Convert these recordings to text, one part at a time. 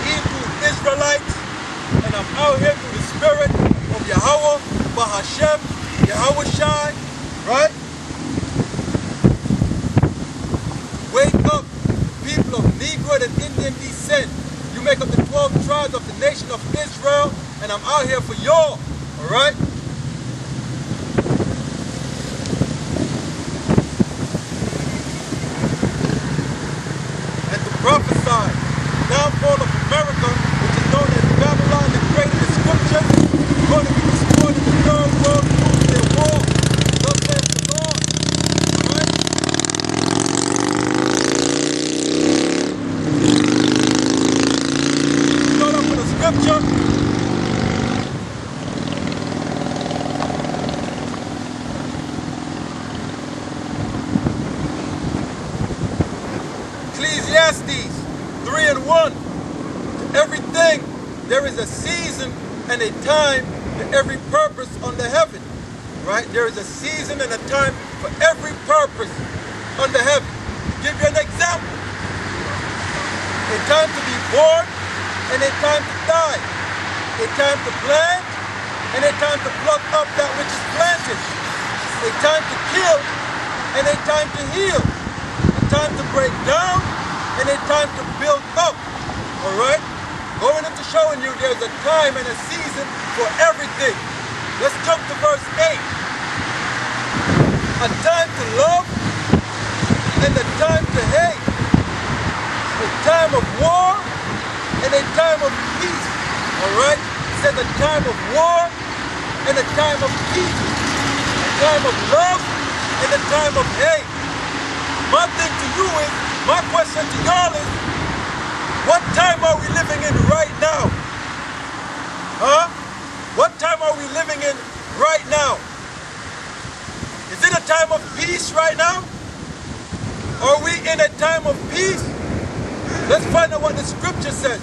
Hebrew Israelites, and I'm out here through the spirit of Yahweh, Bahashem, Yahweh Shai, right? Wake up, people of Negro and Indian descent. You make up the 12 tribes of the nation of Israel, and I'm out here for y'all, all right? And to prophesy the downfall of America, which is known as Babylon the Great in the scriptures, is going to be destroyed in the third world nuclear war. Thus says the Lord, all right? Start off with a scripture. Ecclesiastes 3:1. To everything there is a season and a time to every purpose under heaven. Right? There is a season and a time for every purpose under heaven. Give you an example. A time to be born and a time to die. A time to plant and a time to pluck up that which is planted. A time to kill and a time to heal. A time to break down and a time to build up. Alright? Going into showing you there's a time and a season for everything. Let's jump to verse 8. A time to love and a time to hate. A time of war and a time of peace. Alright? It says a time of war and a time of peace. A time of love and a time of hate. My thing to you is, my question to y'all is, what time are we living in right now? Huh? What time are we living in right now? Is it a time of peace right now? Are we in a time of peace? Let's find out what the scripture says.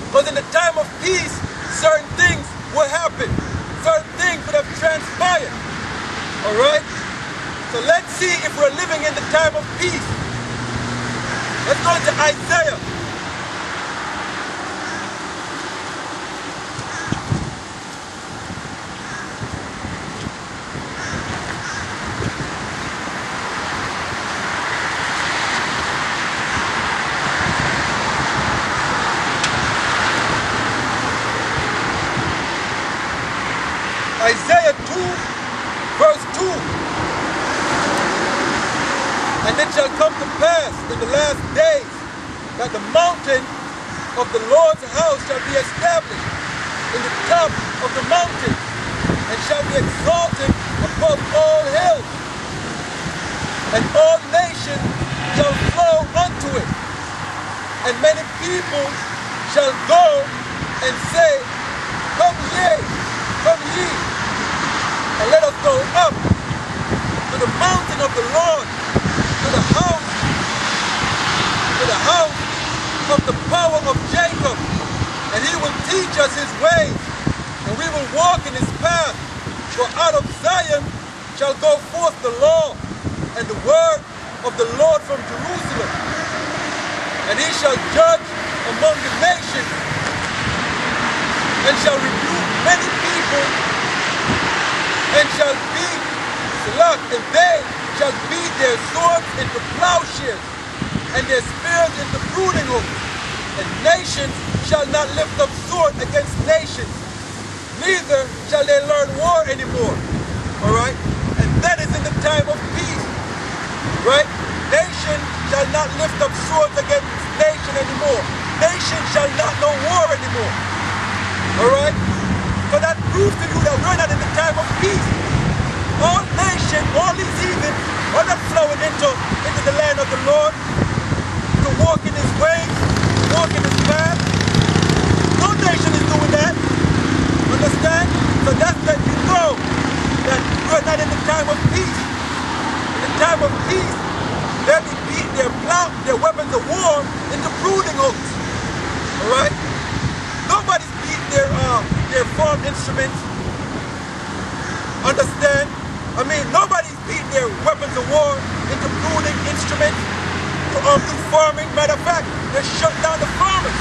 Because in the time of peace, certain things will happen. Certain things would have transpired. Alright? So let's see if we're living in the time of peace. Let's go to Isaiah. Isaiah 2, verse 2. And it shall come to pass in the last days that the mountain of the Lord's house shall be established in the top of the mountain, and shall be exalted above all hills, and all nations shall flow unto it. And many people shall go and say, Come ye, and let us go up to the mountain of the Lord, to the house of the power of Jacob, and he will teach us his ways, and we will walk in his path. For out of Zion shall go forth the law and the word of the Lord from Jerusalem, and he shall judge among the nations, and shall rebuke many people, and shall beat pluck, and they shall beat their swords into plowshares, and their spears into pruning hooks. And nations shall not lift up sword against nations, neither shall they learn war anymore. Alright? And that is in the time of peace. Right? Nation shall not lift up swords against nation anymore. Nation shall not know war anymore. Alright? So that proves to you that we're not in the time of peace. All nations, all these heathens are not flowing into the land of the Lord to walk in his ways, walk in his path. No nation is doing that. Understand? So that's letting you know that we're not in the time of peace. In the time of peace, they'll be beating their weapons of war into pruning hooks. Alright? Nobody's beating their farm instruments. Understand? I mean, nobody's beating their weapons of war into pruning instruments to do farming. Matter of fact, they're shutting down the farmers.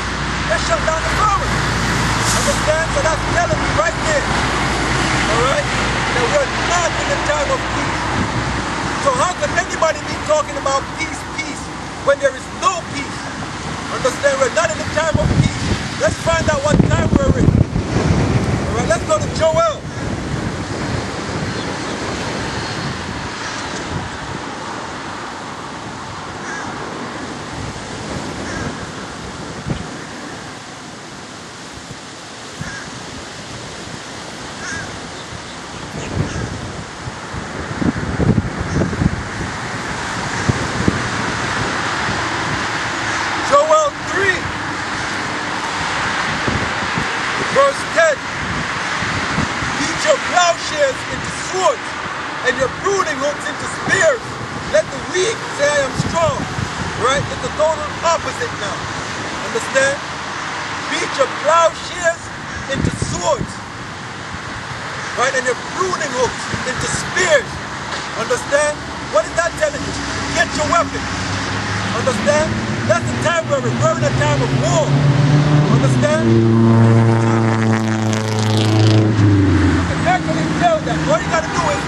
how can anybody be talking about peace, peace, when there is no peace? Understand, we're not in the time of peace. Let's find out what time we're in. All right, let's go to Joel. Joel 3, verse 10. Beat your plowshares into swords and your pruning hooks into spears. Let the weak say I am strong. Right? It's the total opposite now. Understand? Beat your plowshares into swords. Right? And your pruning hooks into spears. Understand? What is that telling you? Get your weapon. Understand? That's the time we're in. We're in a time of war. Understand? You can definitely tell that. All you got to do is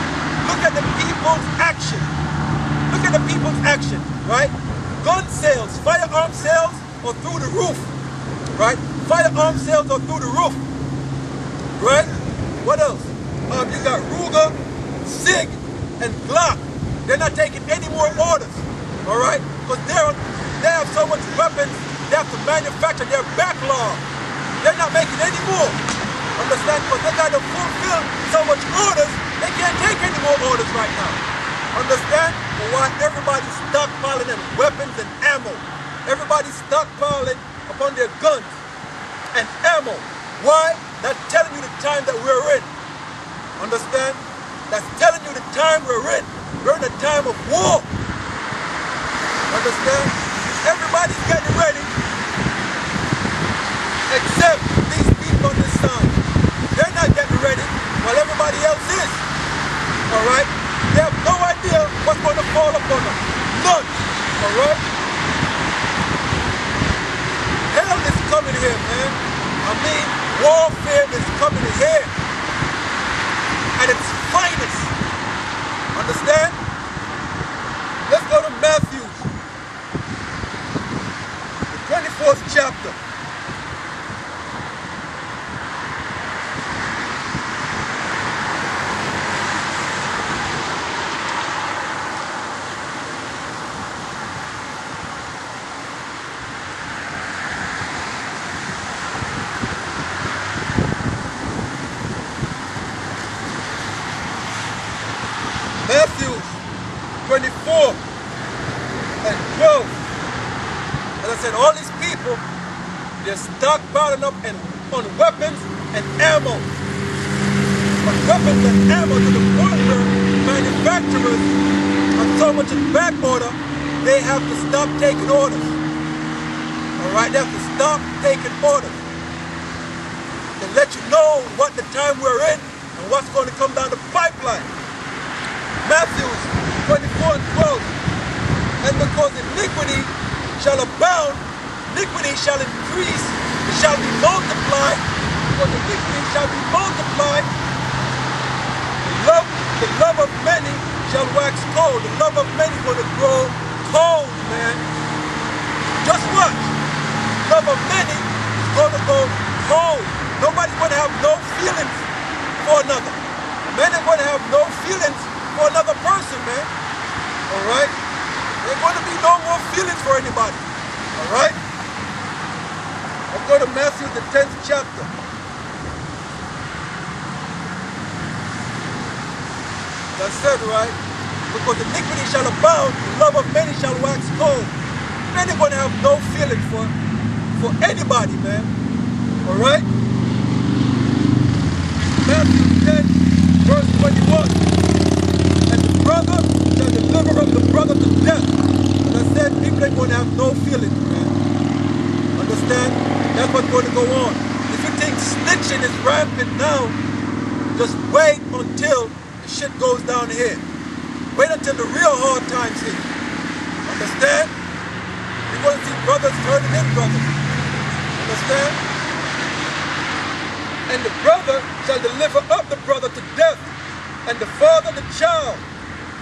look at the people's action. Look at the people's action, right? Gun sales, firearm sales, or through the roof, right? Firearm sales or through the roof, right? What else? You got Ruger, Sig, and Glock. They're not taking any more orders, all right? Because they have so much weapons, they have to manufacture their backlog. They're not making any more. Understand? Because they got to fulfill so much orders, they can't take any more orders right now. Understand? But why everybody's stockpiling and weapons and ammo. Everybody's stockpiling upon their guns and ammo. Why? That's telling you the time that we're in. Understand? That's telling you the time we're in. We're in a time of war. Understand? Everybody's getting ready, except these people on this side. They're not getting ready while everybody else is. Alright? They have no idea what's going to fall upon them. None. Alright? Hell is coming here, man. I mean, warfare is coming here. At its finest. Understand? Let's go to Matthew. 24th chapter. Matthew 24 and 12. As I said, all these people, they're stockpiling up on weapons and ammo. But weapons and ammo to the point where manufacturers are so much in back order, they have to stop taking orders. Alright, they have to stop taking orders. To let you know what the time we're in and what's going to come down the pipeline. Matthew 24 and 12. And because iniquity shall abound, iniquity shall increase, it shall be multiplied. Because iniquity shall be multiplied, the love of many shall wax cold. The love of many is going to grow cold, man. Just watch. Love of many is going to go cold. Nobody's going to have no feelings for another. Men are going to have no feelings for another person, man. Alright? There's going to be no more feelings for anybody. Alright? Let's go to Matthew, the 10th chapter. As I said, right? Because iniquity shall abound, the love of many shall wax cold. Men are going to have no feelings for anybody, man. Alright? Matthew 10, verse 21. And the brother shall deliver up the brother to death. As I said, people ain't going to have no feelings, man. Understand? That's what's going to go on. If you think snitching is rampant now, just wait until the shit goes down here. Wait until the real hard times hit. Understand? You're going to see brothers hurting his brothers. Understand? And the brother shall deliver up the brother to death, and the father the child.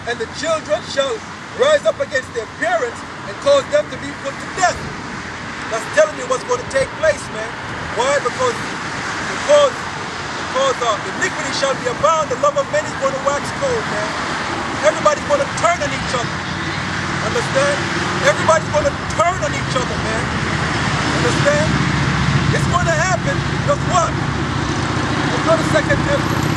And the children shall rise up against their parents and cause them to be put to death. That's telling you what's going to take place, man. Why? Because iniquity shall be abound, the love of many is going to wax cold, man. Everybody's going to turn on each other. Understand? Everybody's going to turn on each other, man. Understand? It's going to happen. Just what? Let's go to 2 Ezra.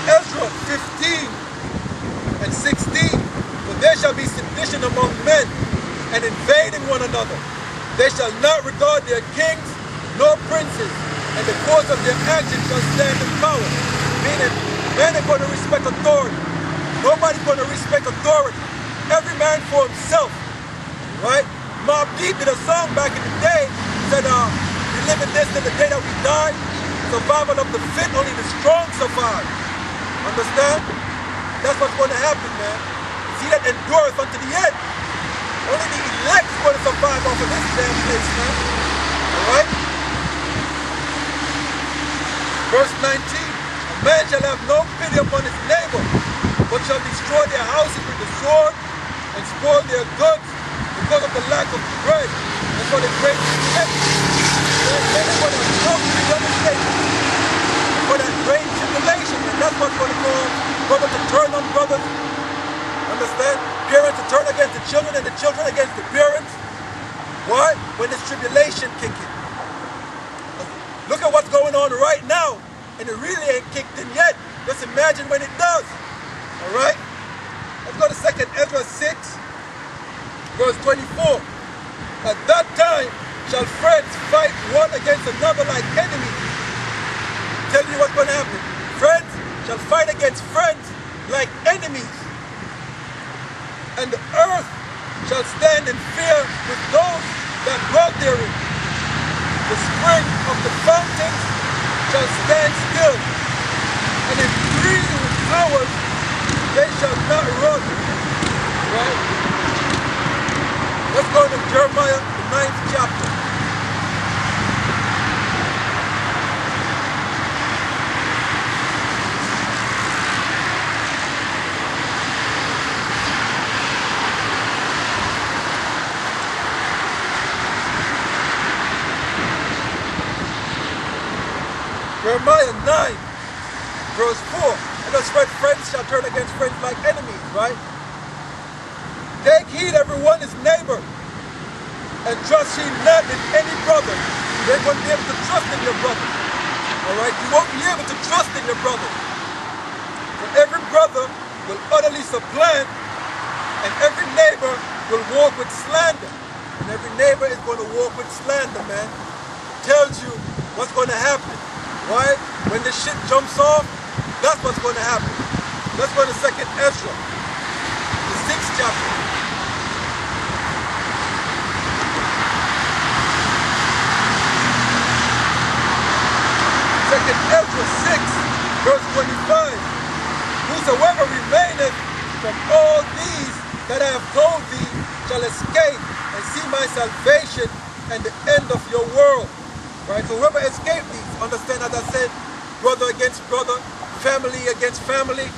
Ezra 15 and 16. For there shall be sedition among men, and invading one another. They shall not regard their kings nor princes, and the cause of their actions shall stand in power. Meaning, men are going to respect authority. Nobody's going to respect authority. Every man for himself. Right? Mobb Deep did a song back in the day, said, we live in this till the day that we die. Survival of the fit, only the strong survive. Understand? That's what's going to happen, man. See that endureth unto the end. Only the elect is going to survive off of this damn place, man. Alright? Verse 19. A man shall have no pity upon his neighbor, but shall destroy their houses with the sword, and spoil their goods because of the lack of bread, and for the great envy. Then they're going to have no pity on his neighbor. For that great tribulation, and that's what's going to cause brothers to turn on brothers. Understand? Parents to turn against the children, and the children against the parents. Why? When this tribulation kicks in. Look at what's going on right now, and it really ain't kicked in yet. Just imagine when it does. Alright? Let's go to 2 Ezra 6, verse 24. At that time shall friends fight one against another like enemies. Tell you what's going to happen. Friends shall fight against friends like enemies. And the earth shall stand in fear with those that dwell therein. The spring of the fountains shall stand still. And in 3 hours they shall not run. Right? Let's go to Jeremiah, the 9th chapter. Jeremiah 9, verse 4. And thus friends shall turn against friends like enemies, right? Take heed, everyone is neighbor, and trust ye not in any brother. You ain't going to be able to trust in your brother. Alright? You won't be able to trust in your brother. For every brother will utterly supplant, and every neighbor will walk with slander. And every neighbor is going to walk with slander, man. It tells you what's going to happen. Right? When the shit jumps off, that's what's going to happen. Let's go to 2 Ezra, the 6th chapter. 2 Ezra 6, verse 25. Whosoever remaineth from all these that I have told thee shall escape and see my salvation and the end of your world. Right? So whoever escaped these, understand, as I said, brother against brother, family against family,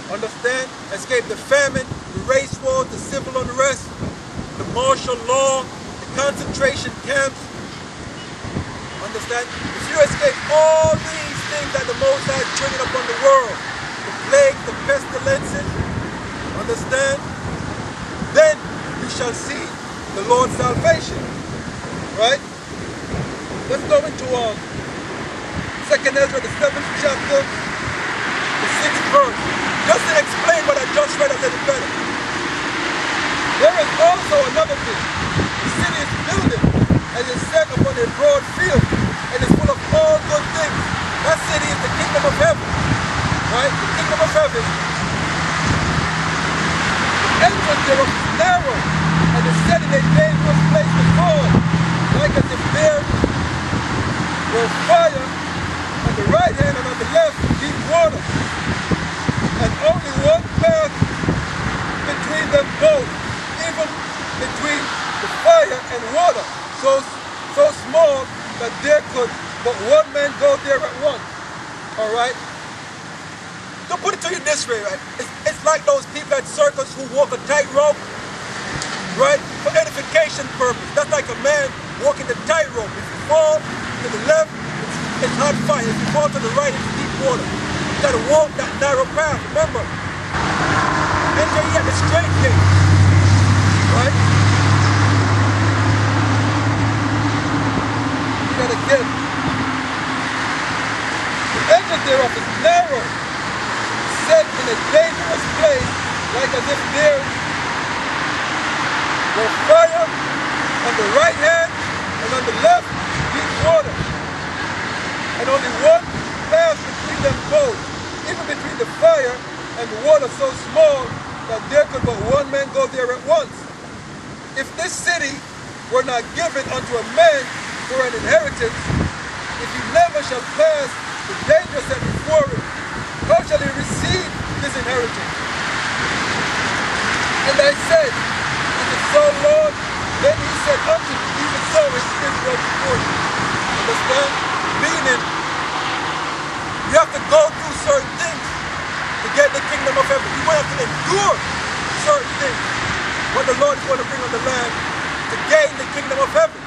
understand? Escape the famine, the race wars, the civil unrest, the martial law, the concentration camps. Understand? If you escape all these things that the Most High is bringing upon the world, the plagues, the pestilences, understand? Then you shall see the Lord's salvation. Right? Let's go into 2 Ezra, the 7th chapter, the 6th verse. Just to explain what I just read a little better. There is also another thing. The city is builded and is set upon a broad field and is full of all good things. That city is the kingdom of heaven. Right? The kingdom of heaven. The entrance thereof is narrow and is set in a dangerous place to fall, like as if there were fire on the right hand and on the left deep water, and only one path fire and water, so small that there could but one man go there at once. All right? To put it to you this way, right? It's like those people at circus who walk a tightrope, right? For edification purpose. That's like a man walking the tightrope. If you fall to the left, it's hot fire. If you fall to the right, it's deep water. You gotta walk that narrow path. Remember, enter ye at the straight gate, right? You gotta get the entrance thereof is narrow, set in a dangerous place, like as if there were fire on the right hand and on the left deep water, and only one path between them both, even between the fire and the water so small that there could but one man go there at once. If this city were not given unto a man for an inheritance, if he never shall pass the danger set before him, how shall he receive this inheritance? And I said, is it so, Lord? Then he said unto me, even so is Israel before you. Understand? Meaning, you have to go through certain things to get the kingdom of heaven. You're going to have to endure certain things what the Lord is going to bring on the land to gain the kingdom of heaven.